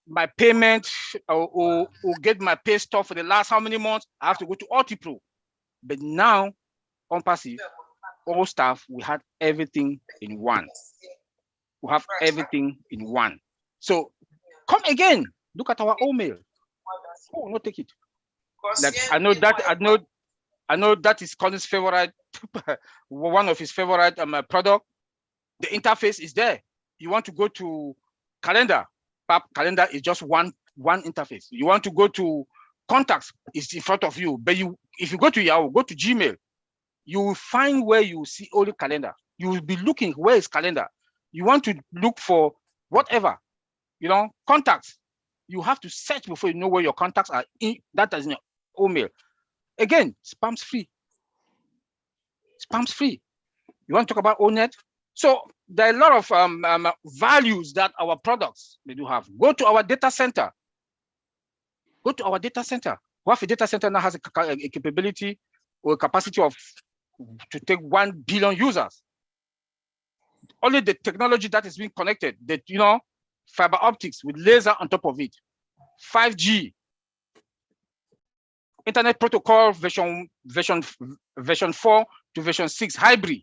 my payment or get my pay stuff for the last how many months. I have to go to Altipro. But now, OnPassive, OStaff, we had everything in one. We have everything in one. So come again, look at our email. Oh, no, take it. Like, I know that is Colin's favorite, one of his favorite product. The interface is there. You want to go to calendar, calendar is just one interface. You want to go to contacts, it's in front of you. But if you go to Yahoo, go to Gmail, you will find where you see only calendar. You will be looking, where is calendar? You want to look for whatever, you know, contacts. You have to search before you know where your contacts are. That is in your email. Again, spam's free. Spam's free. You want to talk about ONET? So there are a lot of values that our products they do have. Go to our data center. Go to our data center. We have a data center now has a capability or a capacity to take 1 billion users. Only the technology that is being connected, that you know, fiber optics with laser on top of it, 5G, Internet Protocol version 4 to version 6 hybrid.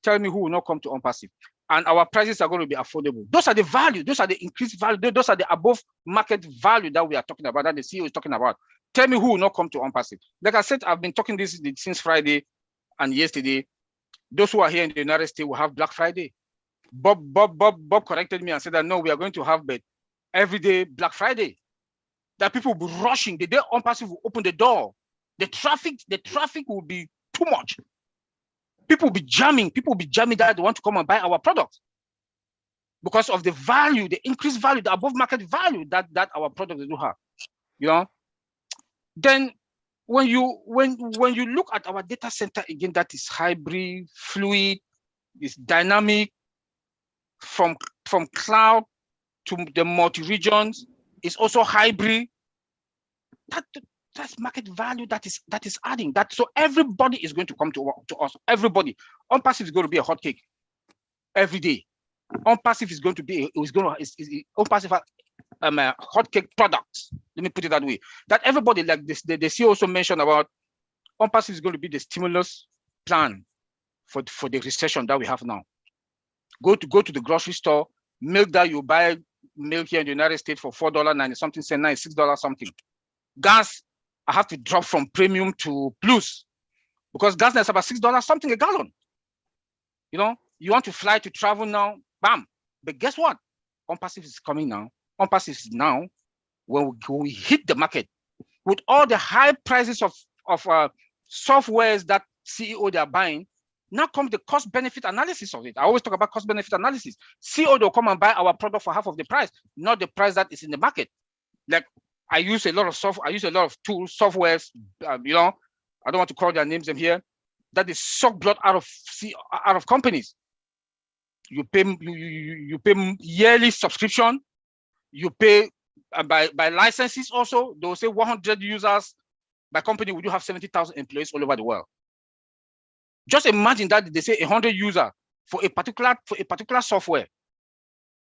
Tell me who will not come to OnPassive. And our prices are going to be affordable. Those are the value. Those are the increased value. Those are the above market value that we are talking about, that the CEO is talking about. Tell me who will not come to OnPassive. Like I said, I've been talking this since Friday and yesterday. Those who are here in the United States will have Black Friday. Bob corrected me and said that no, we are going to have but every day Black Friday. That people will be rushing. The day OnPassive will open the door. The traffic will be too much. People will be jamming that they want to come and buy our product because of the value, the increased value, the above market value that our products do have. You know, then when you look at our data center again, that is hybrid, fluid, is dynamic, from cloud to the multi-regions, it's also hybrid. That's market value that is adding that. So everybody is going to come to us. Everybody. OnPassive is going to be a hot cake every day. OnPassive is going to be OnPassive hot cake products. Let me put it that way. That everybody, like this, the CEO also mentioned about OnPassive is going to be the stimulus plan for the recession that we have now. Go to the grocery store, milk that you buy milk here in the United States for $4.90 something, cent, $96 something. Gas, I have to drop from premium to plus because gas is about $6 something a gallon. You know, you want to fly to travel now, bam. But guess what? OnPassive is coming now. OnPassive is now when we hit the market with all the high prices of softwares that CEO they are buying. Now comes the cost benefit analysis of it. I always talk about cost benefit analysis. CEO will come and buy our product for half of the price, not the price that is in the market. Like I use a lot of software, I use a lot of tools, softwares, you know, I don't want to call their names in here, that is suck blood out of companies. You pay yearly subscription, you pay by licenses also. They will say 100 users by company, we do have 70,000 employees all over the world. Just imagine that they say 100 users for a particular software,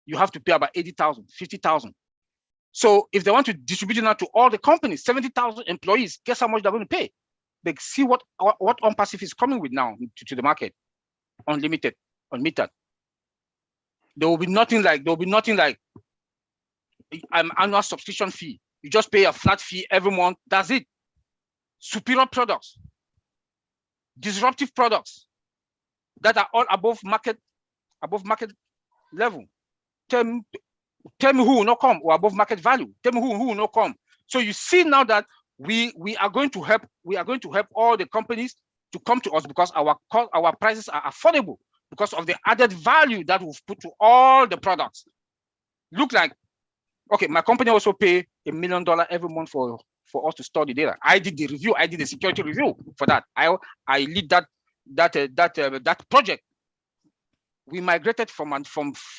you have to pay about 80,000, 50,000. So if they want to distribute it now to all the companies, 70,000 employees, guess how much they're going to pay? They see what OnPassive is coming with now to the market, unlimited, unmetered. There will be nothing like an annual subscription fee. You just pay a flat fee every month. That's it. Superior products, disruptive products that are all above market level. Tell me who will not come or above market value. Tell me who will not come. So you see now that we are going to help all the companies to come to us because our prices are affordable because of the added value that we've put to all the products. Look like, okay, my company also pay $1 million every month for us to store the data. I did the review. I did the security review for that. I lead that project. We migrated from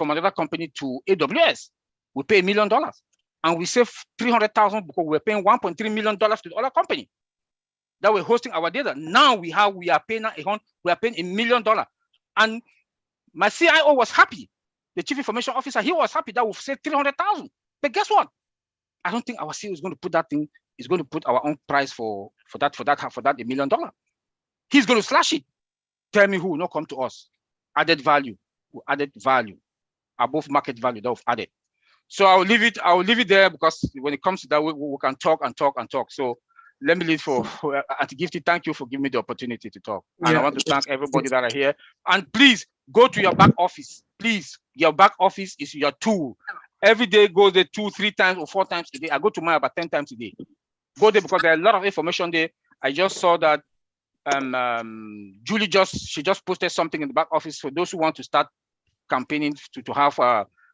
another company to AWS. We pay $1 million, and we save 300,000 because we're paying $1.3 million to the other company that we're hosting our data. Now we are paying $1 million, and my CIO was happy. The chief information officer, he was happy that we've saved 300,000. But guess what? I don't think our CEO is going to put that thing. Is going to put our own price for that $1 million. He's going to slash it. Tell me who will not come to us. Added value, above market value that we've added. So I'll leave it there because when it comes to that, we can talk and talk and talk. So let me leave for Auntie Gifty. Thank you for giving me the opportunity to talk. And I want to thank everybody that are here. And please go to your back office. Please, your back office is your tool. Every day go there 2, 3 times or 4 times a day. I go to mine about 10 times a day. Go there because there are a lot of information there. I just saw that Julie just posted something in the back office for those who want to start campaigning to have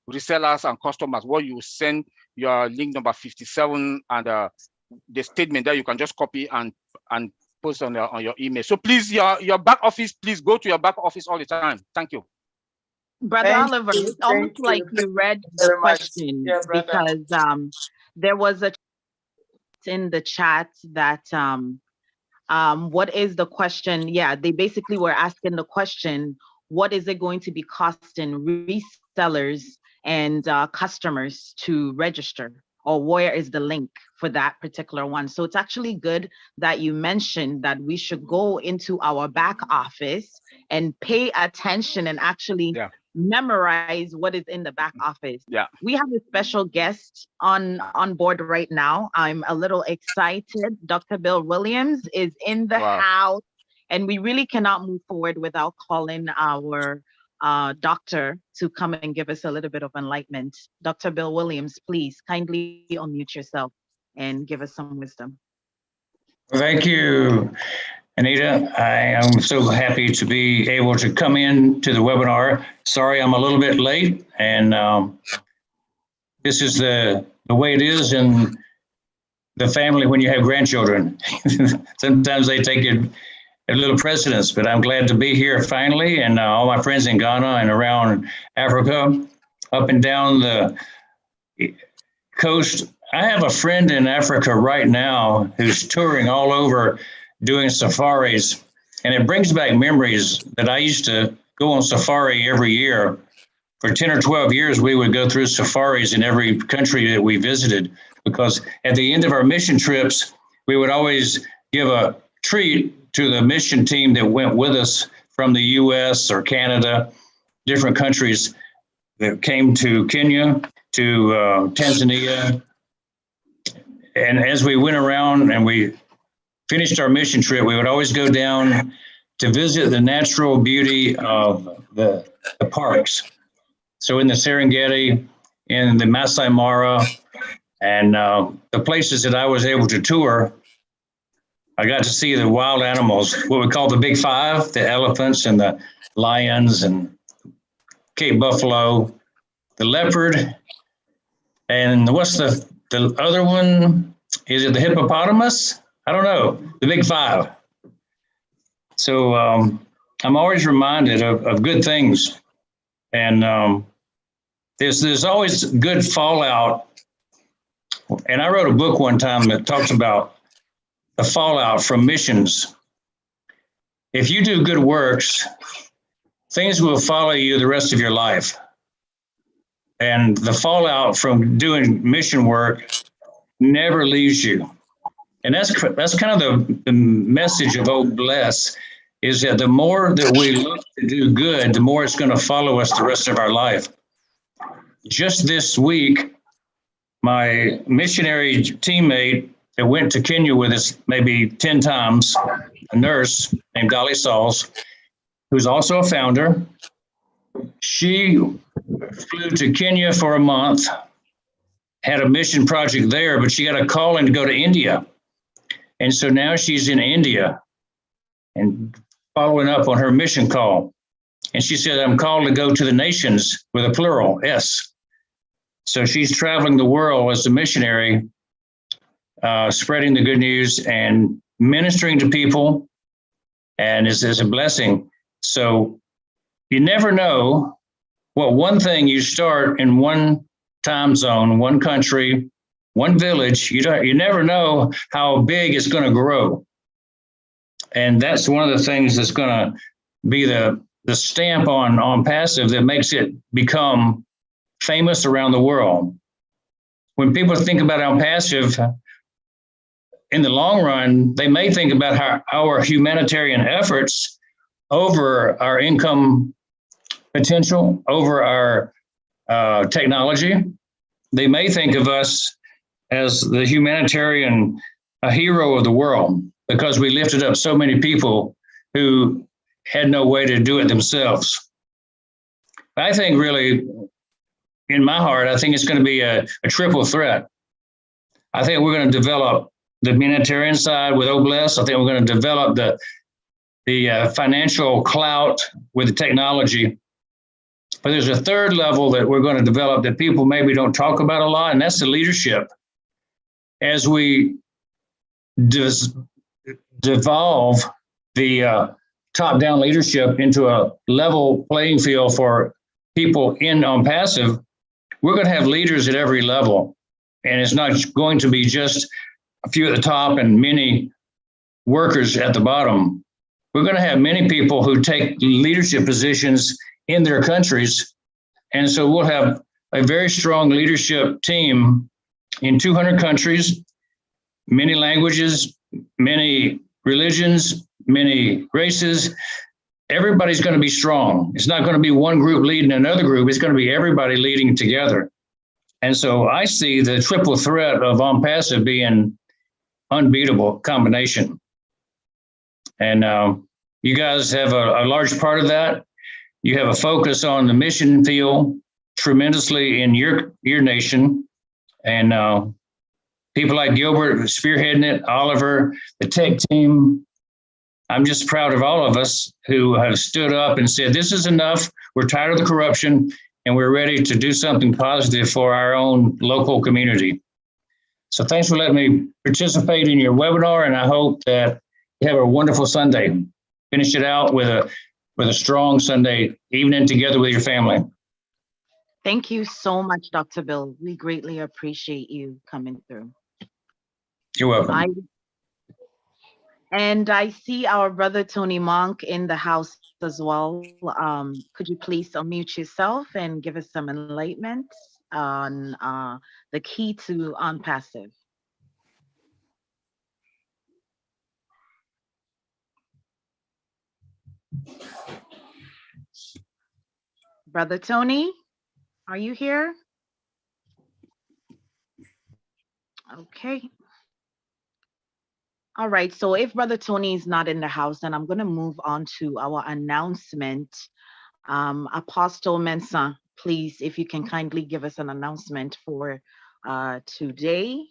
resellers and customers. What you send your link number 57 and the statement that you can just copy and post on your email. So please, your back office, please go to your back office all the time. Thank you. Brother Oliver, it's almost like you read the question because there was a in the chat that what is the question? Yeah, they basically were asking the question, what is it going to be costing resellers and customers to register, or where is the link for that particular one? So it's actually good that you mentioned that we should go into our back office and pay attention and actually memorize what is in the back office. Yeah. We have a special guest on board right now. I'm a little excited. Dr. Bill Williams is in the house, and we really cannot move forward without calling our doctor to come and give us a little bit of enlightenment. Dr. Bill Williams, please kindly unmute yourself and give us some wisdom. Thank you, Anita. I am so happy to be able to come in to the webinar. Sorry, I'm a little bit late, and this is the way it is in the family when you have grandchildren. Sometimes they take a little precedence, but I'm glad to be here finally, and all my friends in Ghana and around Africa, up and down the coast. I have a friend in Africa right now who's touring all over doing safaris, and it brings back memories that I used to go on safari every year. For 10 or 12 years, we would go through safaris in every country that we visited, because at the end of our mission trips, we would always give a treat to the mission team that went with us from the US or Canada, different countries that came to Kenya to Tanzania. And as we went around and we finished our mission trip, we would always go down to visit the natural beauty of the parks. So in the Serengeti, in the Masai Mara, and the places that I was able to tour, I got to see the wild animals, what we call the big five, the elephants and the lions and Cape buffalo, the leopard, and what's the other one? Is it the hippopotamus? I don't know, the big five. So I'm always reminded of good things. And there's always good fallout. And I wrote a book one time that talks about the fallout from missions. If you do good works, things will follow you the rest of your life. And the fallout from doing mission work never leaves you. And that's kind of the message of Oh Bless, is that the more that we look to do good, the more it's going to follow us the rest of our life. Just this week, my missionary teammate that went to Kenya with us maybe 10 times, a nurse named Dolly Sauls, who's also a founder, she flew to Kenya for a month, had a mission project there, but she got a call in to go to India. And so now she's in India and following up on her mission call. And she said, I'm called to go to the nations with a plural, S. So she's traveling the world as a missionary, spreading the good news and ministering to people, and is a blessing. So you never know what one thing you start in one time zone, one country, one village, you never know how big it's going to grow. And that's one of the things that's going to be the stamp on OnPassive that makes it become famous around the world. When people think about OnPassive, in the long run, they may think about our humanitarian efforts over our income potential, over our technology. They may think of us as the humanitarian hero of the world because we lifted up so many people who had no way to do it themselves. I think really, in my heart, I think it's going to be a triple threat. I think we're going to develop the humanitarian side with Obless. I think we're going to develop the financial clout with the technology. But there's a third level that we're going to develop that people maybe don't talk about a lot, and that's the leadership. As we devolve the top-down leadership into a level playing field for people in OnPassive, we're going to have leaders at every level. And it's not going to be just a few at the top and many workers at the bottom. We're going to have many people who take leadership positions in their countries. And so we'll have a very strong leadership team in 200 countries, many languages, many religions, many races. Everybody's going to be strong. It's not going to be one group leading another group. It's going to be everybody leading together. And so I see the triple threat of OnPassive being unbeatable combination. And you guys have a large part of that. You have a focus on the mission field tremendously in your nation. And people like Gilbert spearheading it, Oliver, the tech team. I'm just proud of all of us who have stood up and said, this is enough. We're tired of the corruption and we're ready to do something positive for our own local community. So thanks for letting me participate in your webinar, and I hope that you have a wonderful Sunday. Finish it out with a strong Sunday evening together with your family. Thank you so much, Dr. Bill. We greatly appreciate you coming through. You're welcome. And I see our brother Tony Monk in the house as well. Could you please unmute yourself and give us some enlightenment on the key to OnPassive? Brother Tony, are you here? Okay. All right. So if Brother Tony is not in the house, then I'm going to move on to our announcement. Apostle Mensah, please, if you can kindly give us an announcement for today.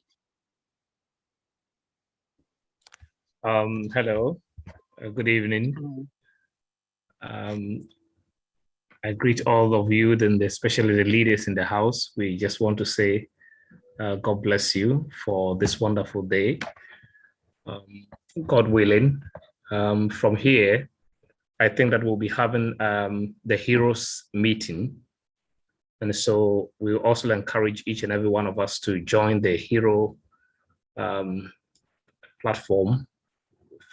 Hello, good evening. I greet all of you, and especially the leaders in the house. We just want to say, God bless you for this wonderful day. God willing, from here, I think that we'll be having the Heroes meeting. And so we'll also encourage each and every one of us to join the Hero platform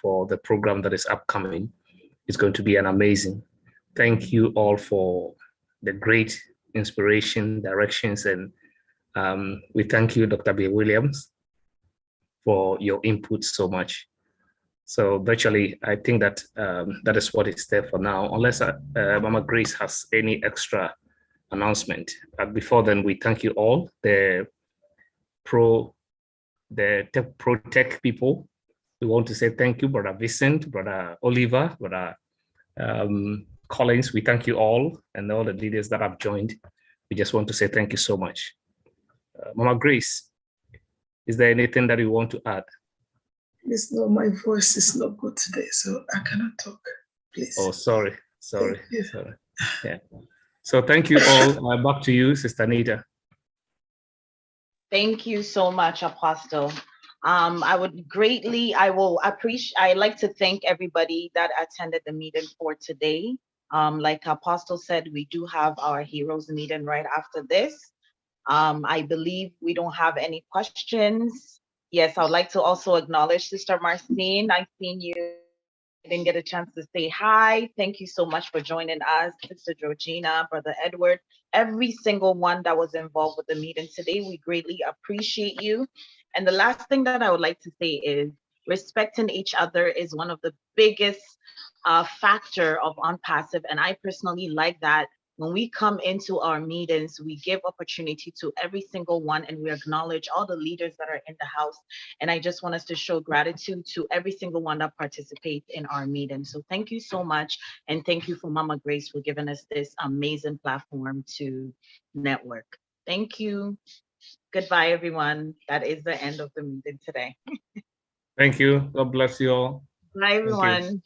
for the program that is upcoming. It's going to be an amazing. Thank you all for the great inspiration, directions, and we thank you, Dr. B. Williams, for your input so much. So virtually, I think that that is what is there for now, unless Mama Grace has any extra announcement. But before then, we thank you all, the pro tech people. We want to say thank you, Brother Vincent, Brother Oliver, Brother Collins. We thank you all and all the leaders that have joined. We just want to say thank you so much. Mama Grace, is there anything that you want to add? Please, no, my voice is not good today, so I cannot talk. Please. Oh, sorry. Yeah. So thank you all. Back to you, Sister Nita. Thank you so much, Apostle. I'd like to thank everybody that attended the meeting for today. Like Apostle said, we do have our Heroes meeting right after this. I believe we don't have any questions. Yes, I would like to also acknowledge Sister Marcine. I've seen you. I didn't get a chance to say hi. Thank you so much for joining us, Sister Georgina, Brother Edward, every single one that was involved with the meeting today. We greatly appreciate you. And the last thing that I would like to say is respecting each other is one of the biggest factor of OnPassive. And I personally like that. When we come into our meetings, we give opportunity to every single one and we acknowledge all the leaders that are in the house. And I just want us to show gratitude to every single one that participates in our meeting. So thank you so much. And thank you for Mama Grace for giving us this amazing platform to network. Thank you. Goodbye, everyone. That is the end of the meeting today. Thank you. God bless you all. Bye, everyone.